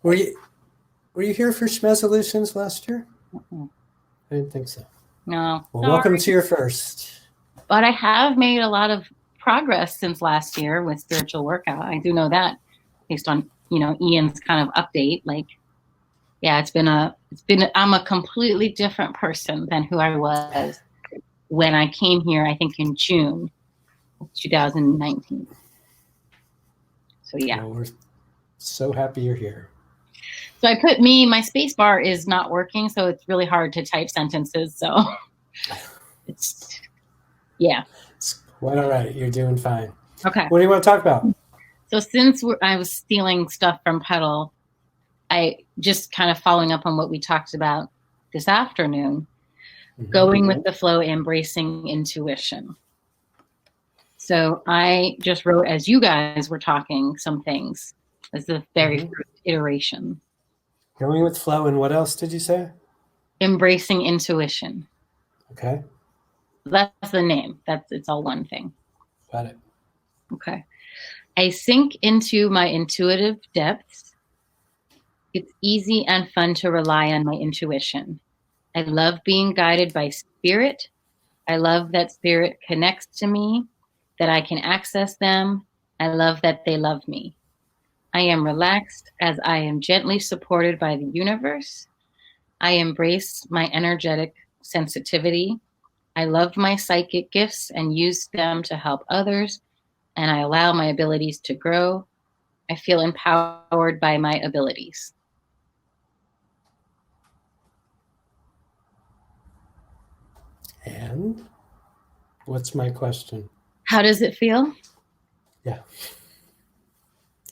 Were you here for SHMEZOLUTIONS last year? Mm-mm. I didn't think so. No. Well, Sorry. welcome to your first. But I have made a lot of progress since last year with spiritual workout. I do know that based on, Ian's kind of update. Like, yeah, I'm a completely different person than who I was when I came here, I think in June of 2019. So yeah. Well, we're so happy you're here. So I put my space bar is not working, so it's really hard to type sentences. So yeah. It's quite all right. You're doing fine. Okay. What do you want to talk about? So since I was stealing stuff from Petal, I just kind of following up on what we talked about this afternoon, going with the flow, embracing intuition. So I just wrote, as you guys were talking, some things as the very first iteration. Going with flow, and what else did you say? Embracing intuition. Okay. That's the name. It's all one thing. Got it. Okay. I sink into my intuitive depths. It's easy and fun to rely on my intuition. I love being guided by spirit. I love that spirit connects to me, that I can access them. I love that they love me. I am relaxed as I am gently supported by the universe. I embrace my energetic sensitivity. I love my psychic gifts and use them to help others, and I allow my abilities to grow. I feel empowered by my abilities. And what's my question? How does it feel? Yeah.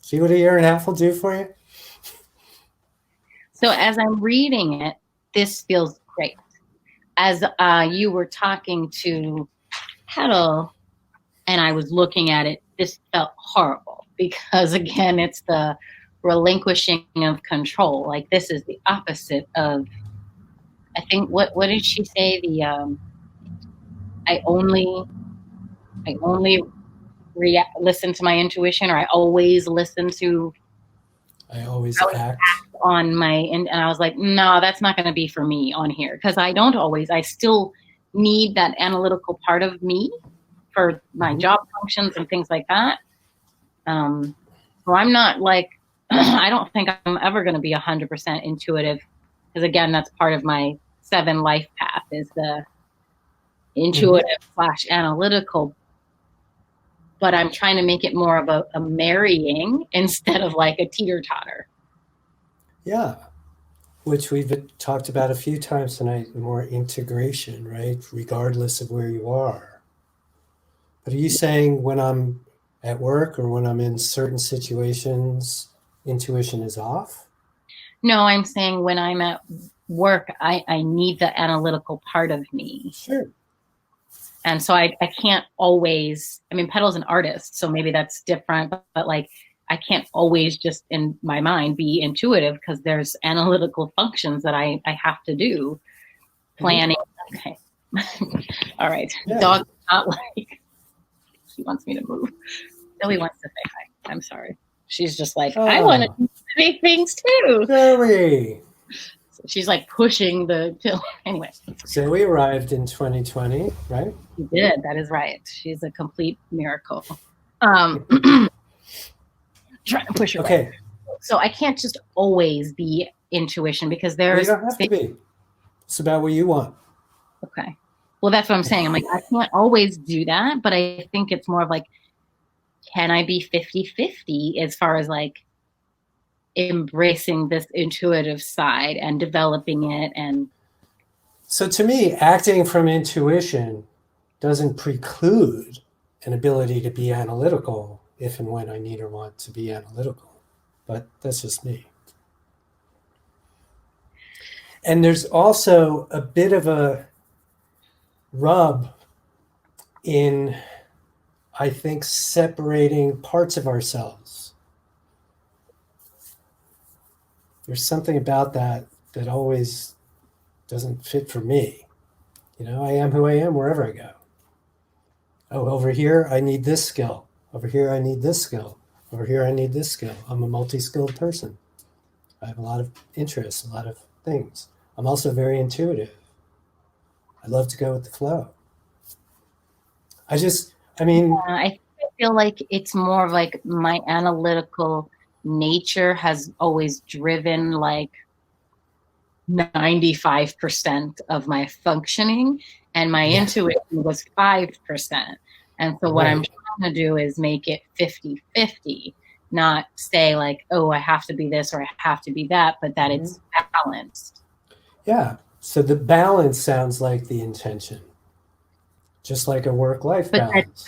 See what a year and a half will do for you? So as I'm reading it, this feels great. As you were talking to Petal and I was looking at it, this felt horrible because, again, it's the relinquishing of control. Like, this is the opposite of, I think, what did she say? I only listen to my intuition, or I always listen to. I always act on my, and I was like, no, that's not going to be for me on here, because I still need that analytical part of me for my job functions and things like that. So I'm not like, I don't think I'm ever going to be 100% intuitive, because again, that's part of my 7 life path, is the intuitive / analytical. But I'm trying to make it more of a marrying instead of like a teeter-totter. Yeah, which we've talked about a few times tonight, more integration, right? Regardless of where you are. But are you saying when I'm at work or when I'm in certain situations, intuition is off? No, I'm saying when I'm at work, I need the analytical part of me. Sure. And so I can't always, Petal's an artist, so maybe that's different, but like, I can't always just in my mind be intuitive, because there's analytical functions that I have to do. Planning. Okay. All right. Yeah. Dog not like, she wants me to move. Billy wants to say hi. I'm sorry. She's just like, I want to do big things too. Zoe. So she's like pushing the pill. Anyway. So we arrived in 2020, right? She did. That is right. She's a complete miracle. Trying to push her. Okay. Back. So I can't just always be intuition, because there's. You don't have to be. It's about what you want. Okay. Well, that's what I'm saying. I'm like, I can't always do that, but I think it's more of like, can I be 50-50 as far as like embracing this intuitive side and developing it? And so to me, acting from intuition doesn't preclude an ability to be analytical if and when I need or want to be analytical. But that's just me. And there's also a bit of a rub in, I think, separating parts of ourselves. There's something about that always doesn't fit for me. I am who I am wherever I go. Oh, over here, I need this skill. Over here, I need this skill. Over here, I need this skill. I'm a multi-skilled person. I have a lot of interests, a lot of things. I'm also very intuitive. I love to go with the flow. I mean, I feel like it's more of like my analytical nature has always driven like 95% of my functioning, and my yeah, intuition was 5%. And so what I'm right. trying to do is make it 50-50, not say like, oh, I have to be this or I have to be that, but that Hmm. it's balanced. Yeah. So the balance sounds like the intention, just like a work-life But that balance.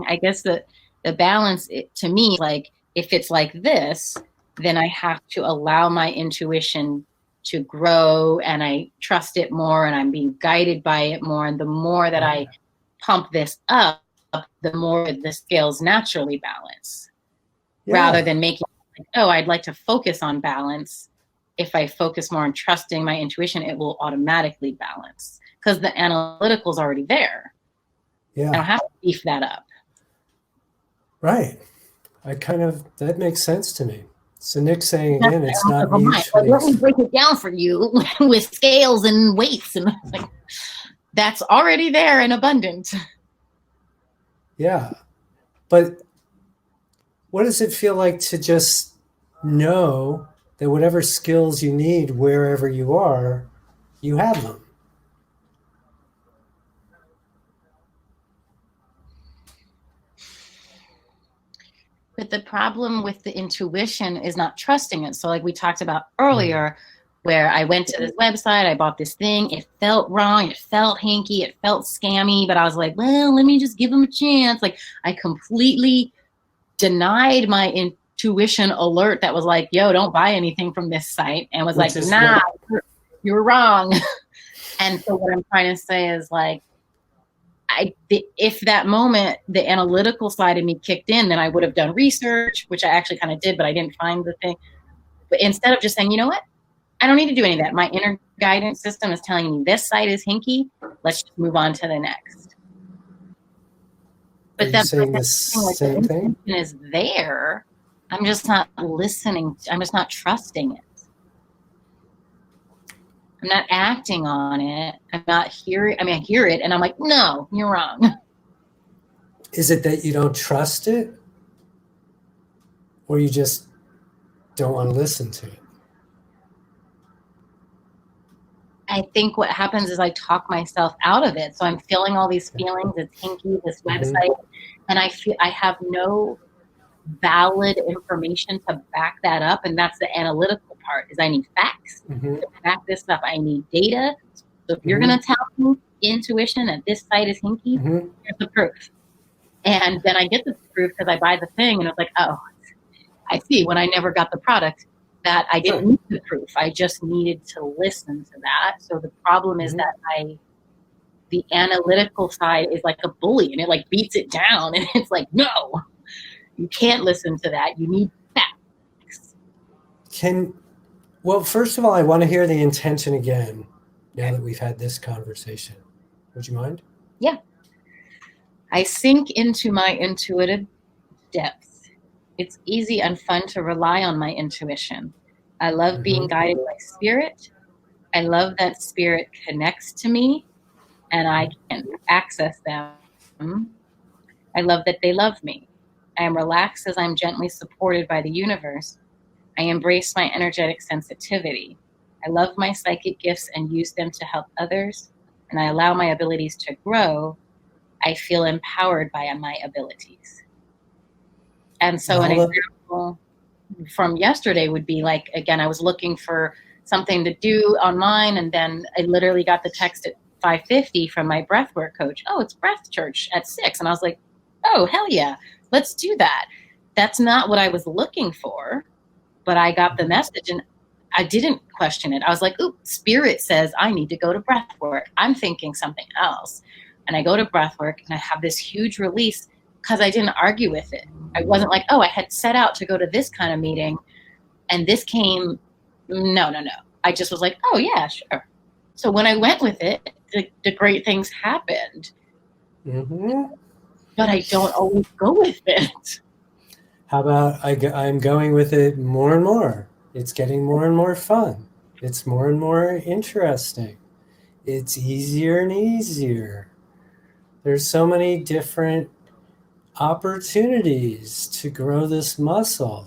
I guess the balance to me, like if it's like this, then I have to allow my intuition to grow and I trust it more and I'm being guided by it more. And the more that I Yeah. pump this up, the more the scales naturally balance rather Yeah. than making like, oh, I'd like to focus on balance. If I focus more on trusting my intuition, it will automatically balance because the analytical is already there. I don't Yeah. have to beef that up. Right. That makes sense to me. So Nick's saying That's again, the it's not analytical mind. Like, mutually. let me break it down for you with scales and weights, and like that's already there and abundant. Yeah. But what does it feel like to just know that whatever skills you need wherever you are, you have them? But the problem with the intuition is not trusting it. So, like we talked about Mm. earlier, where I went to this website, I bought this thing, it felt wrong, it felt hinky, it felt scammy, but I was like, well, let me just give them a chance. Like, I completely denied my intuition alert that was like, yo, don't buy anything from this site, and was Which like, is nah, what, you're wrong. And so, what I'm trying to say is like, if that moment the analytical side of me kicked in, then I would have done research, which I actually kind of did, but I didn't find the thing. But instead of just saying, you know what, I don't need to do any of that. My inner guidance system is telling me this site is hinky. Let's just move on to the next. are But you that's saying the like the same thing? intention is there. I'm just not listening. I'm just not trusting it. I'm not acting on it. I'm not hearing. I mean, I hear it, and I'm like, no, you're wrong. Is it that you don't trust it or you just don't want to listen to it? I think what happens is I talk myself out of it. So I'm feeling all these feelings. It's hinky, this Mm-hmm. website, and I feel I have no valid information to back that up. And that's the analytical part: is I need facts Mm-hmm. to back this up. I need data. So if you're Mm-hmm. going to tell me intuition that this site is hinky, Mm-hmm. here's the proof. And then I get the proof because I buy the thing, and it's like, oh, I see. When I never got the product, that I didn't Right. need the proof. I just needed to listen to that. So the problem is Mm-hmm. that the analytical side is like a bully and it like beats it down. And it's like, no, you can't listen to that. You need facts. Well, first of all, I want to hear the intention again now Okay. that we've had this conversation. Would you mind? Yeah. I sink into my intuitive depths. It's easy and fun to rely on my intuition. I love being Mm-hmm. guided by spirit. I love that spirit connects to me and I can access them. I love that they love me. I am relaxed as I'm gently supported by the universe. I embrace my energetic sensitivity. I love my psychic gifts and use them to help others, and I allow my abilities to grow. I feel empowered by my abilities. And And so, an all of example from yesterday would be like, again, I was looking for something to do online, and then I literally got the text at 5:50 from my breathwork coach. Oh, it's breath church at 6. And I was like, oh, hell yeah, let's do that. That's not what I was looking for, but I got the message and I didn't question it. I was like, ooh, spirit says I need to go to breathwork. I'm thinking something else. And I go to breathwork and I have this huge release because I didn't argue with it. I wasn't like, oh, I had set out to go to this kind of meeting and this came. No, no, no. I just was like, oh, yeah, sure. So when I went with it, the great things happened. Mm-hmm. But I don't always go with it. How about I'm going with it more and more? It's getting more and more fun. It's more and more interesting. It's easier and easier. There's so many different opportunities to grow this muscle,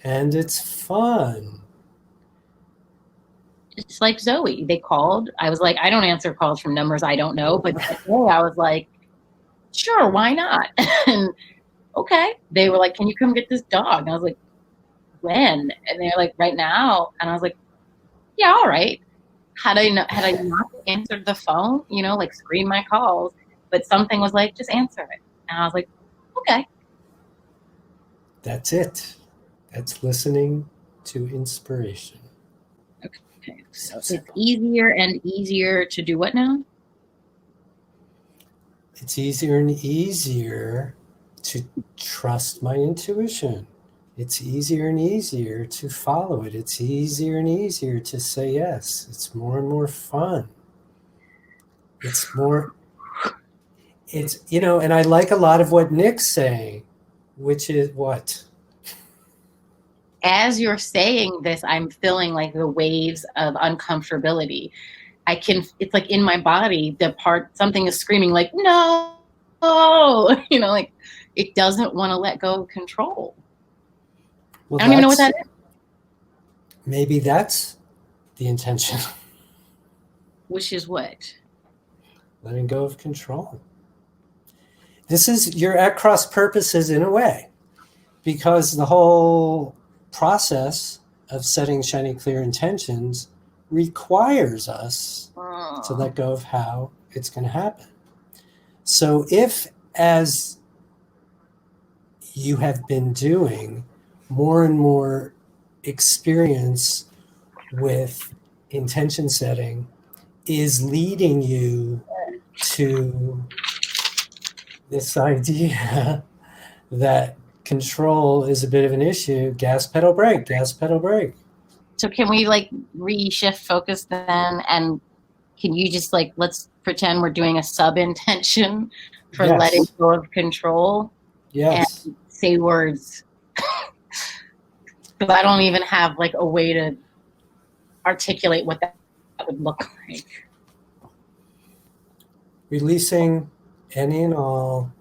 and it's fun. It's like Zoe. They called. I was like, I don't answer calls from numbers I don't know, but that day I was like, sure, why not? And okay. They were like, can you come get this dog? And I was like, when? And they're like, right now. And I was like, yeah, all right. Had I not answered the phone, like screen my calls, but something was like, just answer it. And I was like, okay. That's it. That's listening to inspiration. Okay. So it's easier and easier to do what now? It's easier and easier to trust my intuition. It's easier and easier to follow it. It's easier and easier to say yes. It's more and more fun. It's and I like a lot of what Nick's saying, which is what? As you're saying this, I'm feeling like the waves of uncomfortability. It's like in my body, something is screaming like, no, like it doesn't want to let go of control. Well, I don't even know what that is. Maybe that's the intention. Which is what? Letting go of control. You're at cross purposes in a way, because the whole process of setting shiny, clear intentions requires us to let go of how it's going to happen. So if, as you have been doing, more and more experience with intention setting is leading you to this idea that control is a bit of an issue, gas pedal brake, gas pedal brake. So can we reshift focus then, and can you just let's pretend we're doing a sub-intention for letting go of control? Yes. And say words. Because I don't even have a way to articulate what that would look like. Releasing any and all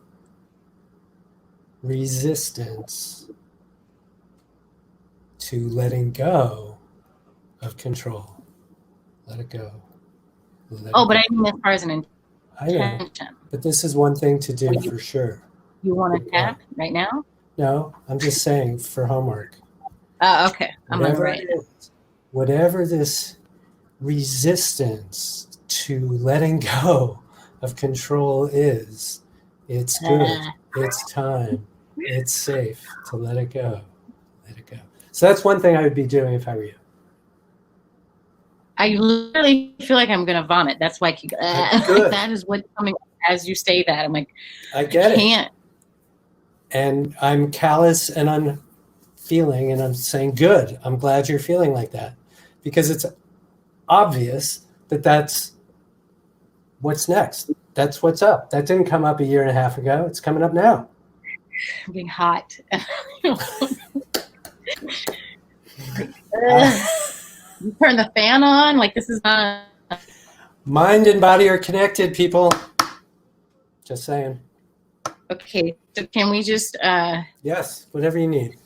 resistance to letting go of control. Let it go. But I mean as far as an intention. I know. But this is one thing to do for sure. You want to tap right now? No, I'm just saying for homework. Okay. I'm going to write it. Whatever this resistance to letting go of control is, it's good. It's time. It's safe to let it go. Let it go. So that's one thing I would be doing if I were you. I literally feel like I'm going to vomit. That's why that is what's coming as you say that. I'm like, I can't. It. And I'm callous and I'm feeling, and I'm saying, good. I'm glad you're feeling like that, because it's obvious that that's what's next. That's what's up. That didn't come up a year and a half ago. It's coming up now. I'm getting hot. You turn the fan on. This is not. Mind and body are connected, people. Just saying. Okay, so can we just... yes, whatever you need.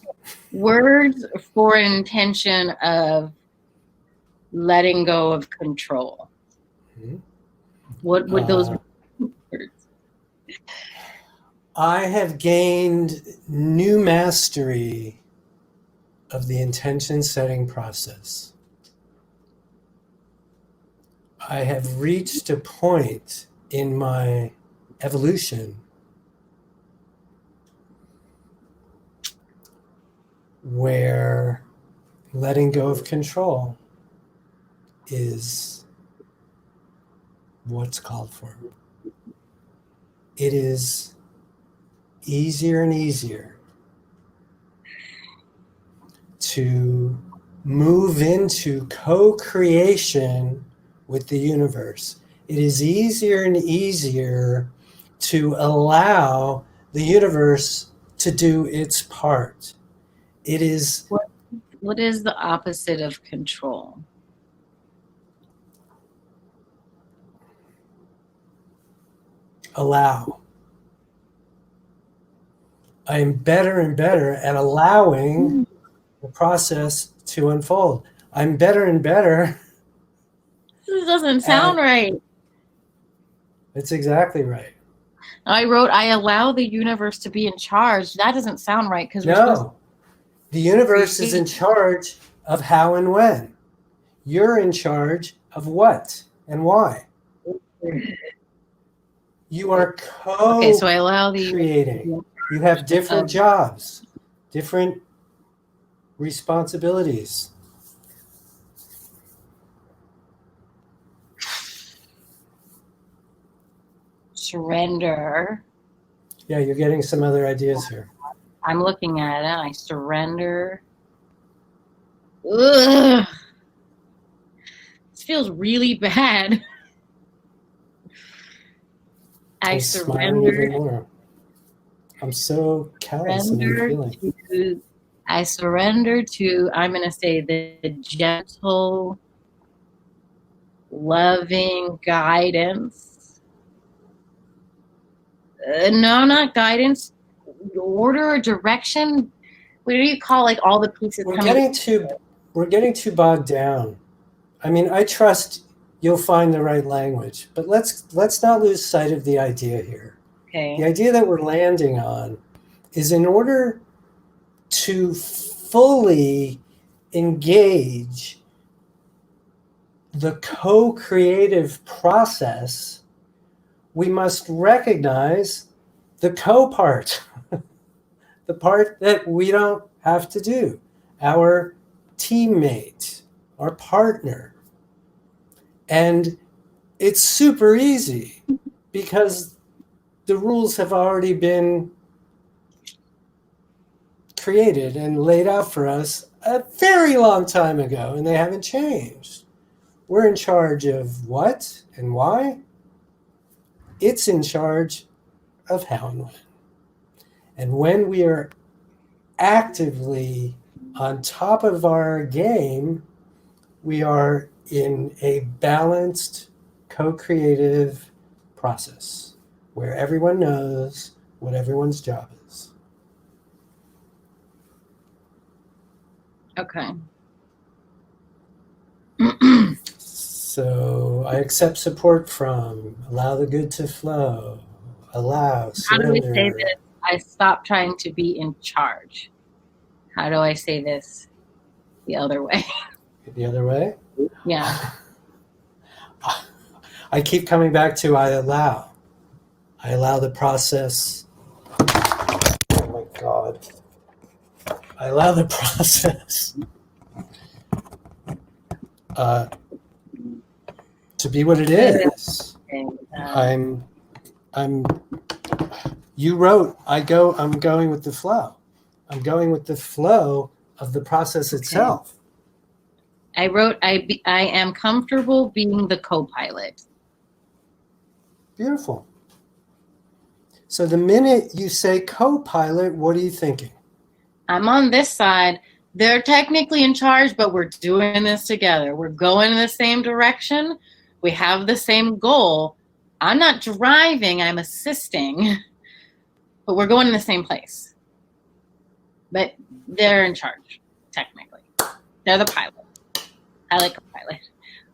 Words for an intention of letting go of control. Mm-hmm. What would those words? I have gained new mastery of the intention setting process. I have reached a point in my evolution where letting go of control is what's called for. It is easier and easier to move into co-creation with the universe. It is easier and easier to allow the universe to do its part. It is What is the opposite of control? Allow. I'm better and better at allowing the process to unfold. I'm better and better. This doesn't sound right. It's exactly right. I wrote, I allow the universe to be in charge. That doesn't sound right because we're supposed to. The universe is in charge of how and when. You're in charge of what and why. You are Okay, so I allow the creating. You have different jobs, different responsibilities. Surrender. Yeah, you're getting some other ideas here. I'm looking at it. I surrender. Ugh. This feels really bad. I surrender. I'm so callous in my feeling. I surrender to, I'm going to say, the gentle, loving guidance. No, not guidance. Order or direction. What do you call like all the pieces? We're getting too bogged down. I mean, I trust you'll find the right language, but let's not lose sight of the idea here. Okay. The idea that we're landing on is in order to fully engage the co-creative process, we must recognize the co-part, the part that we don't have to do, our teammate, our partner. And it's super easy because the rules have already been created and laid out for us a very long time ago, and they haven't changed. We're in charge of what and why. It's in charge of how and when. And when we are actively on top of our game, we are in a balanced, co-creative process where everyone knows what everyone's job is. Okay. So I accept support from, allow the good to flow, allow, surrender. How do we say this? I stop trying to be in charge. How do I say this the other way? The other way? Yeah. I keep coming back to I allow. I allow the process. Oh my God. I allow the process to be what it is. You wrote, I'm going with the flow. I'm going with the flow of the process itself. I wrote, I am comfortable being the co-pilot. Beautiful. So the minute you say co-pilot, what are you thinking? I'm on this side. They're technically in charge, but we're doing this together. We're going in the same direction. We have the same goal. I'm not driving, I'm assisting, but we're going in the same place. But they're in charge, technically. They're the pilot. I like co-pilot.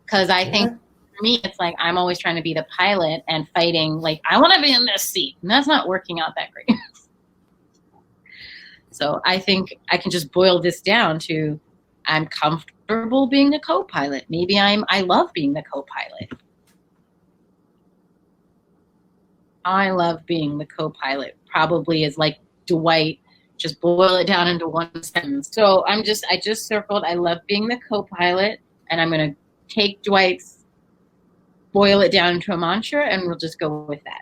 Because I think for me, it's like I'm always trying to be the pilot and fighting, like, I want to be in this seat. And that's not working out that great. So I think I can just boil this down to I'm comfortable being the co-pilot. Maybe I love being the co-pilot. I love being the co-pilot. Probably is like Dwight, just boil it down into one sentence. So I just circled, I love being the co-pilot, and I'm going to take Dwight's, boil it down into a mantra, and we'll just go with that.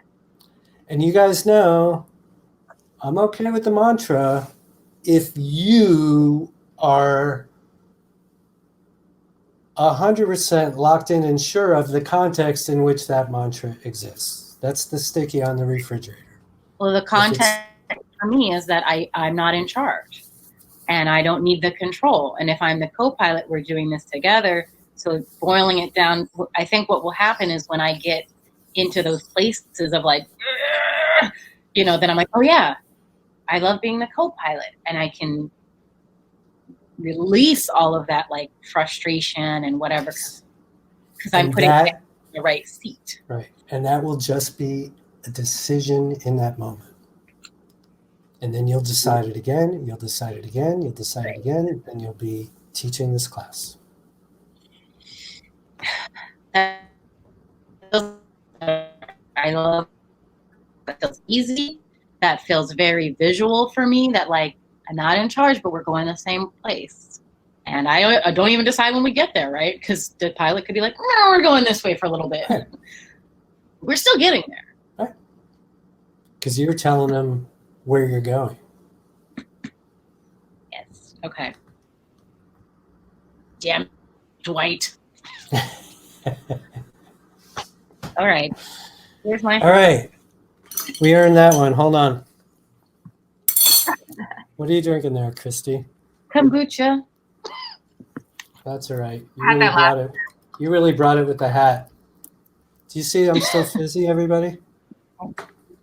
And you guys know, I'm okay with the mantra if you are 100% locked in and sure of the context in which that mantra exists. That's the sticky on the refrigerator. Well, the context for me is that I'm not in charge. and I don't need the control. And if I'm the co-pilot, we're doing this together. So boiling it down, I think what will happen is when I get into those places of like, then I'm like, oh yeah, I love being the co-pilot, and I can release all of that like frustration and whatever, because I'm putting it in the right seat. Right. And that will just be a decision in that moment. And then you'll decide it again, you'll decide it again, you'll decide it again, and you'll be teaching this class. I love that. Feels easy. That feels very visual for me, that like I'm not in charge, but we're going the same place. And I don't even decide when we get there, right? Because the pilot could be like, no, we're going this way for a little bit. Right. We're still getting there. Right. Because you're telling them where you're going. Yes. Okay. Damn, Dwight. All right. Here's my. All right. We earned that one. Hold on. What are you drinking there, Christy? Kombucha. That's all right. You really brought it with the hat. Do you see I'm still fizzy, everybody?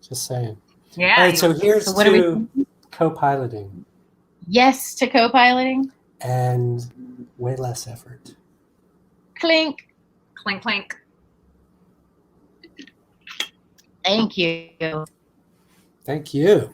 Just saying. Yeah. All right, so here's to co-piloting. Yes to co-piloting. And way less effort. Clink. Clink, clink. Thank you. Thank you.